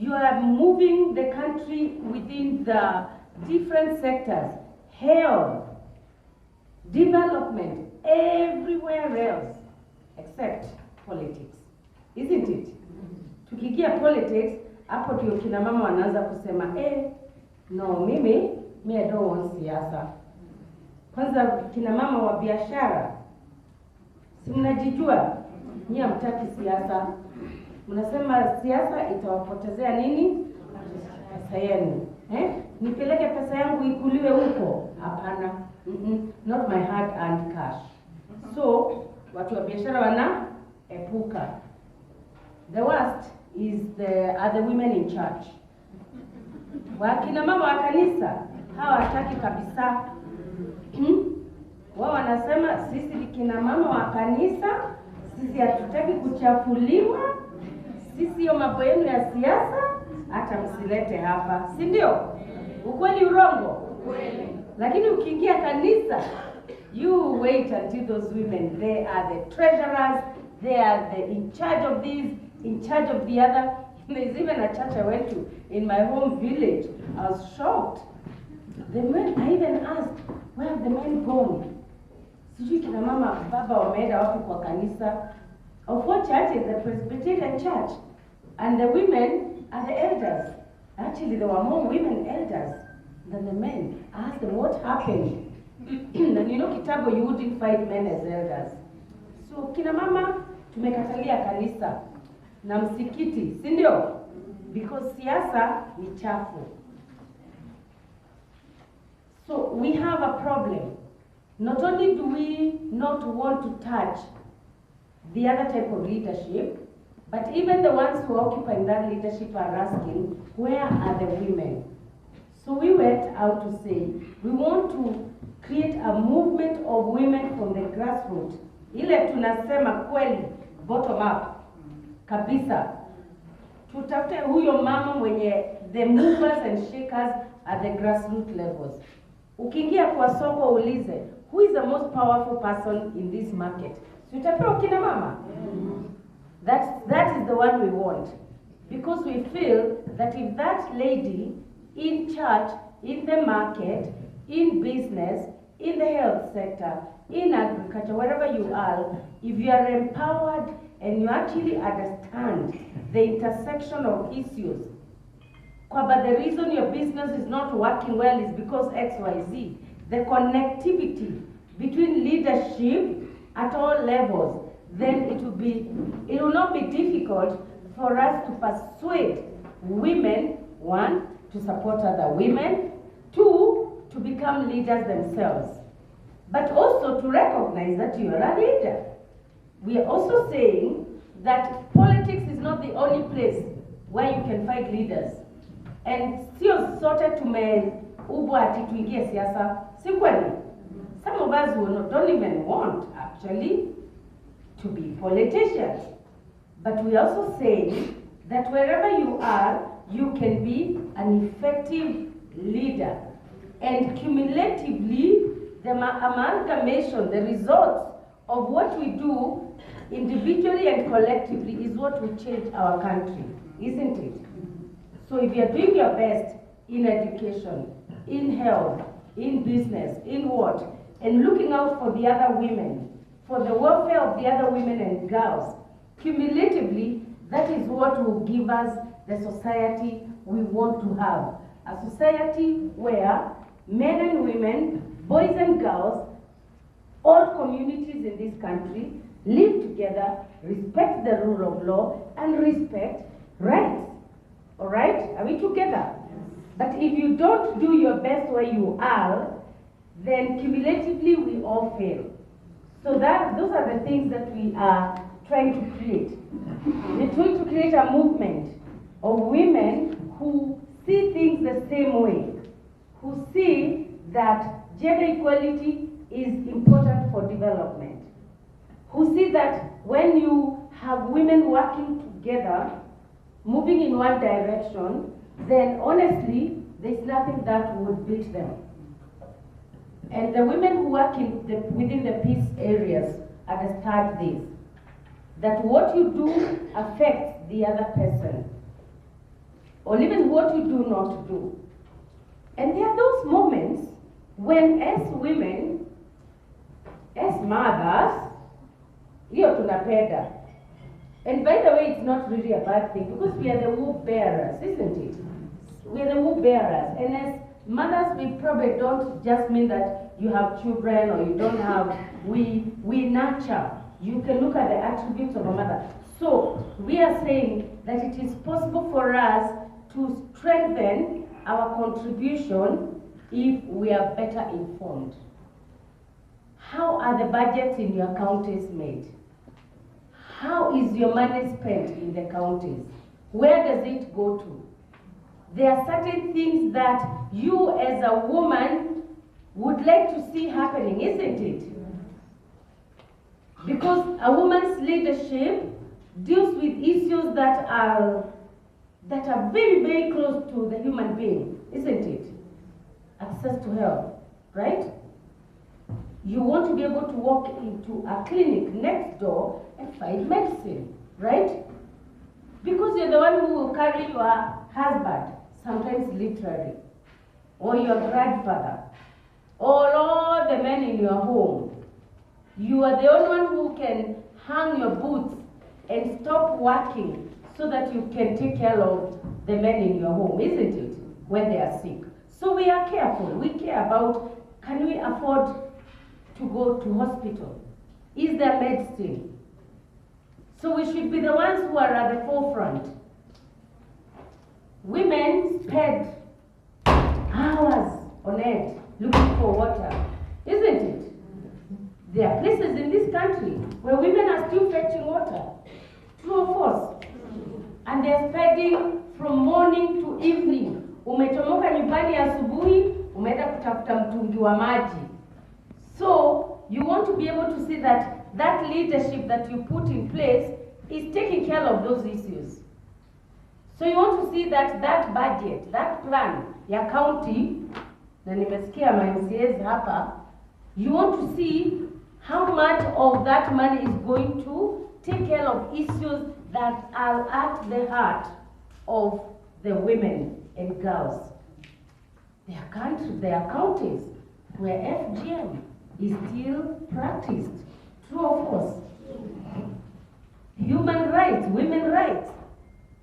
You are moving the country within the different sectors, health, development, everywhere else except politics, isn't it? Tukiingia politics, hapo ndio kina mama wanaanza kusema no, me I don't want siasa. Kwanza kina mama wa biashara, si mnajijua nyinyi hamtaki siasa. Mnasema siasa itawapotezea nini? Pesa yenu. Nipeleke pesa yangu ikuliwe huko? Hapana. Not my hard earned cash. So watu wa biashara wanaepuka. The worst are the women in church. Wakina mama wa kanisa hawataki kabisa. Wao wanasema sisi kina mama wa kanisa, sisi hatutaki kuchafuliwa, sisi hiyo mambo yenu ya siasa hata msilete hapa, si ndio? Ukweli urongo? Ukweli. Lakini ukiingia kanisa, you wait until those women, they are the treasurers, they are the in charge of this, in charge of the other. There's even a church I went to in my home village. I was shocked. The men, I even asked, where have the men gone? Sijui kina mama baba wameenda wapi kwa kanisa. Of what church is the Presbyterian church? And the women are the elders. Actually, there were more women elders than the men. I asked them what happened. And you know, kitabu, you wouldn't find men as elders. So kina mama tumekatalia kanisa na msikiti, si ndio? Because siasa ni chafu. So we have a problem. Not only do we not want to touch the other type of leadership, but even the ones who occupy that leadership are asking, where are the women? So we went out to say, we want to create a movement of women from the grassroots. Ile tunasema kweli, bottom up, kabisa. Tutafute huyo mama mwenye the movers and shakers at the grassroots levels. Ukiingia kwa soko ulize, who is the most powerful person in this market? Tutapewa kina mama. That is the one we want. Because we feel that if that lady in church, in the market, in business, in the health sector, in agriculture, wherever you are, if you are empowered and you actually understand the intersection of issues, but the reason your business is not working well is because X, Y, Z. The connectivity between leadership at all levels, then it will not be difficult for us to persuade women, one, to support other women, two, to become leaders themselves, but also to recognize that you are a leader. We are also saying that politics is not the only place where you can find leaders. And sio sote tumeubwa ati tuingie siasa, si kweli? Some of us don't even want actually to be politicians. But we also say that wherever you are, you can be an effective leader. And cumulatively, the amalgamation, the results of what we do individually and collectively is what will change our country, isn't it? So if you're doing your best in education, in health, in business, in what, and looking out for the other women, for the welfare of the other women and girls, cumulatively, that is what will give us the society we want to have. A society where men and women, boys and girls, all communities in this country live together, respect the rule of law, and respect rights. All right? Are we together? But if you don't do your best where you are, then cumulatively we all fail. So those are the things that we are trying to create. We're trying to create a movement of women who see things the same way, who see that gender equality is important for development, who see that when you have women working together, moving in one direction, then honestly, there's nothing that would beat them. And the women who work within the peace areas understand this, that what you do affects the other person. or even what you do not do. And there are those moments when as women, as mothers, hiyo tunapenda. And by the way, it's not really a bad thing because we are the wool bearers, isn't it? We are the wool bearers. And as mothers, we probably don't just mean that you have children or you don't have, we nurture. You can look at the attributes of a mother. So we are saying that it is possible for us to strengthen our contribution if we are better informed. How are the budgets in your counties made? How is your money spent in the counties? Where does it go to? There are certain things that you as a woman would like to see happening, isn't it? Because a woman's leadership deals with issues that are very, very close to the human being, isn't it? Access to health, right? You want to be able to walk into a clinic next door and find medicine, right? Because you're the one who will carry your husband, sometimes literally, or your grandfather, or all the men in your home. You are the only one who can hang your boots and stop working so that you can take care of the men in your home, isn't it? When they are sick. So we are careful. We care about, can we afford to go to hospital? Is there medicine? So we should be the ones who are at the forefront. Women spend hours on end looking for water, isn't it? There are places in this country where women are still fetching water. True or false? And they're spending from morning to evening. Umetomoka nyumbani asubuhi, umeenda kutafuta mtungi wa maji. So you want to be able to see that that leadership that you put in place is taking care of those issues. So you want to see that that budget, that plan ya county, na nimesikia ma MCAs hapa, you want to see how much of that money is going to take care of issues that are at the heart of the women and girls. There are countries, there are counties where FGM is still practiced. True or false? Human rights, women's rights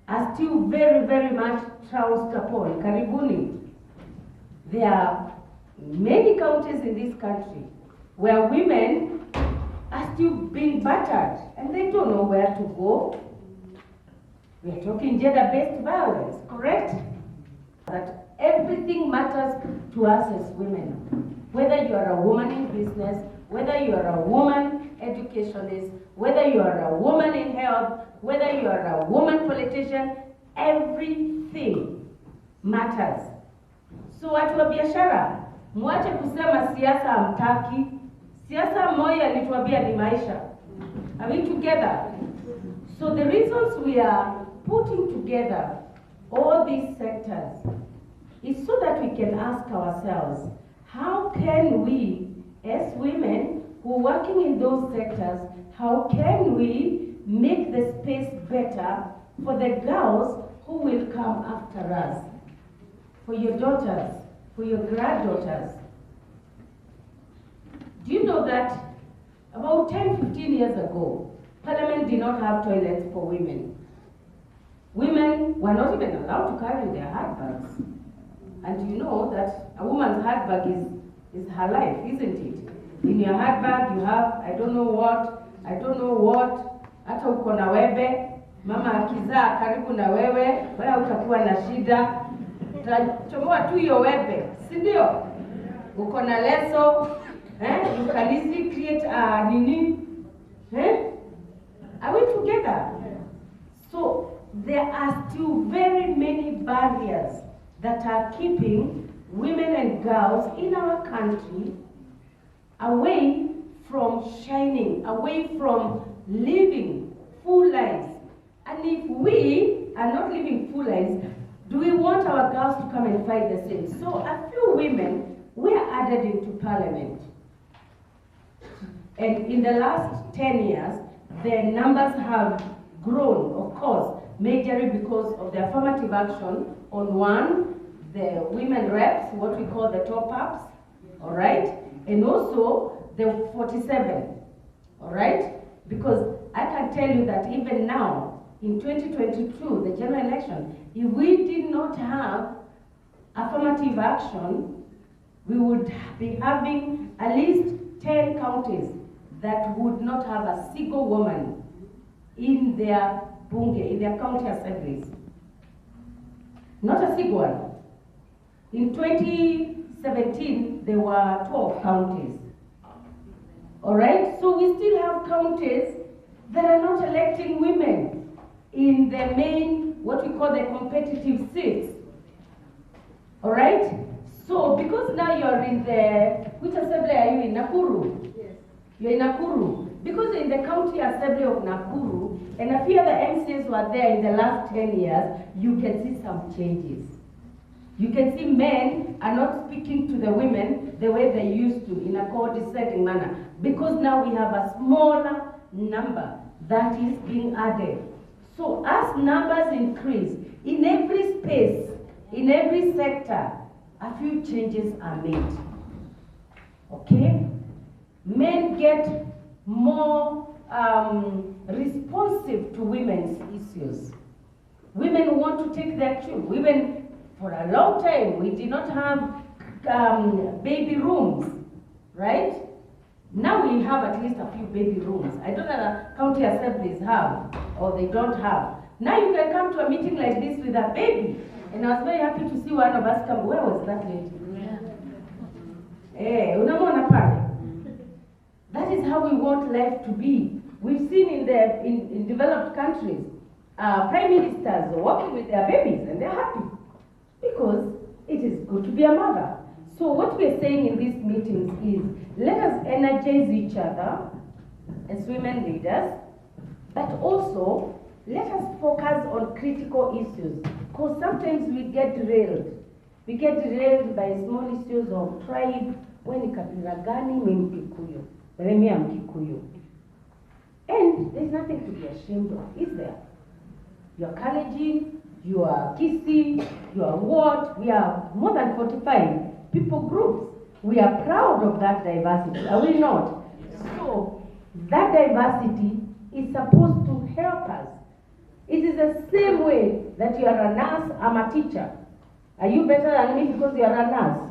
are still very, very much trounced upon. Karibuni. There are many counties in this country where women are still being battered and they don't know where to go. We are talking gender-based violence, correct? That everything matters to us as women. Whether you are a woman in business, whether you are a woman educationist, whether you are a woman in health, whether you are a woman politician, everything matters. So watu wa biashara, mwache kusema siasa hamtaki. Siasa moja alituambia ni maisha. Are we together? So the reasons we are putting together all these sectors is so that we can ask ourselves, how can we, as women who are working in those sectors, how can we make the space better for the girls who will come after us? For your daughters, for your granddaughters. Do you know that about 10-15 years ago, Parliament did not have toilets for women. Women were not even allowed to carry their handbags. And you know that a woman's handbag is her life, isn't it? In your handbag you have, I don't know what, hata uko na webe, mama akizaa karibu na wewe utakuwa na shida. Chomoa tu hiyo webe, si ndio? Uko na leso, you can easily create a nini, Are we together? So there are still very many barriers that are keeping women and girls in our country away from shining, away from living full lives. And if we are not living full lives, do we want our girls to come and fight the same? So a few women were added into Parliament. And in the last 10 years, their numbers have grown, of course. majorly because of the affirmative action on one, the women reps, what we call the top-ups, all right? And also the 47, all right? Because I can tell you that even now, in 2022, the general election, if we did not have affirmative action, we would be having at least 10 counties that would not have a single woman in their bunge, in their county assemblies. Not a single one. In 2017, there were 12 counties. All right, so we still have counties that are not electing women in the main, what we call the competitive seats. All right, so because now you're in the, which assembly are you in? Nakuru? Yes. You're in Nakuru. Because in the county assembly of Nakuru, and a few other MCs were there in the last 10 years, you can see some changes. You can see men are not speaking to the women the way they used to in a condescending manner, because now we have a smaller number that is being added. So as numbers increase, in every space, in every sector, a few changes are made. Okay? Men get more responsive to women's issues. Women want to take their cue. Women, for a long time, we did not have baby rooms, right? Now we have at least a few baby rooms. I don't know that county assemblies have, or they don't have. Now you can come to a meeting like this with a baby. And I was very happy to see one of us come. Where was that lady? Unamona pale. That is how we want life to be. We've seen in developed countries, prime ministers working with their babies, and they're happy because it is good to be a mother. So what we're saying in these meetings is, let us energize each other as women leaders, but also let us focus on critical issues, because sometimes we get derailed. We get derailed by small issues of tribe, when kabila gani mimi Kikuyu, mimi am Kikuyu. And there's nothing to be ashamed of, is there? You are Kalenjin, you are Kisii, you are what? We are more than 45 people groups. We are proud of that diversity, are we not? So that diversity is supposed to help us. It is the same way that you are a nurse, I'm a teacher. Are you better than me because you are a nurse?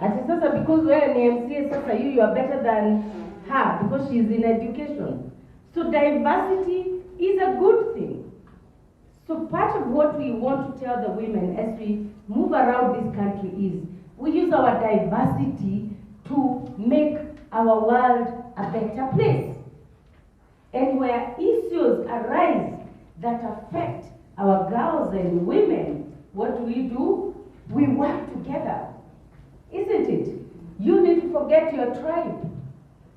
And sasa because we're an MCA, sasa you are better than her because she's in education. So diversity is a good thing. So part of what we want to tell the women as we move around this country is, we use our diversity to make our world a better place. And where issues arise that affect our girls and women, what do? We work together, isn't it? You need to forget your tribe.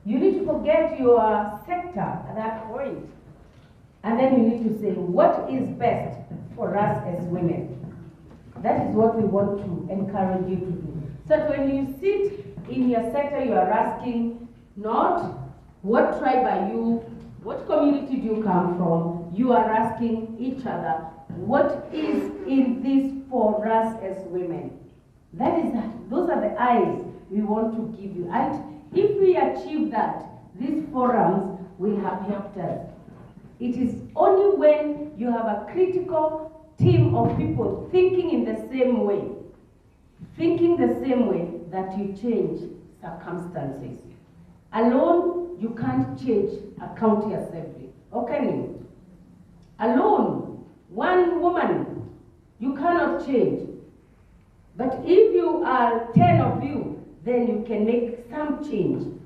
You need to forget your sector at that point. And then you need to say, what is best for us as women? That is what we want to encourage you to do. So that when you sit in your sector, you are asking not what tribe are you, what community do you come from? You are asking each other, what is in this for us as women? Those are the eyes we want to give you. And if we achieve that, these forums will have helped us. It is only when you have a critical team of people thinking in the same way, that you change circumstances. Alone, you can't change a county assembly. Or can you? Alone, one woman, you cannot change. But if you are 10 of you, then you can make some change.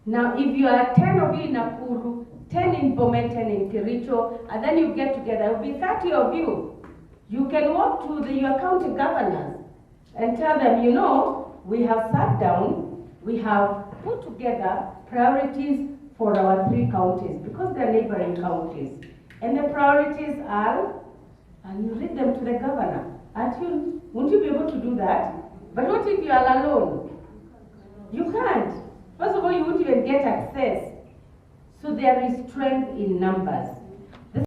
Now, if you are 10 of you in Nakuru, 10 in Bomet in Kericho, and then you get together, it will be 30 of you. You can walk to your county governors and tell them, you know, we have sat down, we have put together priorities for our 3 counties, because they're neighboring counties. And the priorities are, and you read them to the governor. Won't you be able to do that? But what if you are alone? You can't. First of all, you won't even get access. So there is strength in numbers.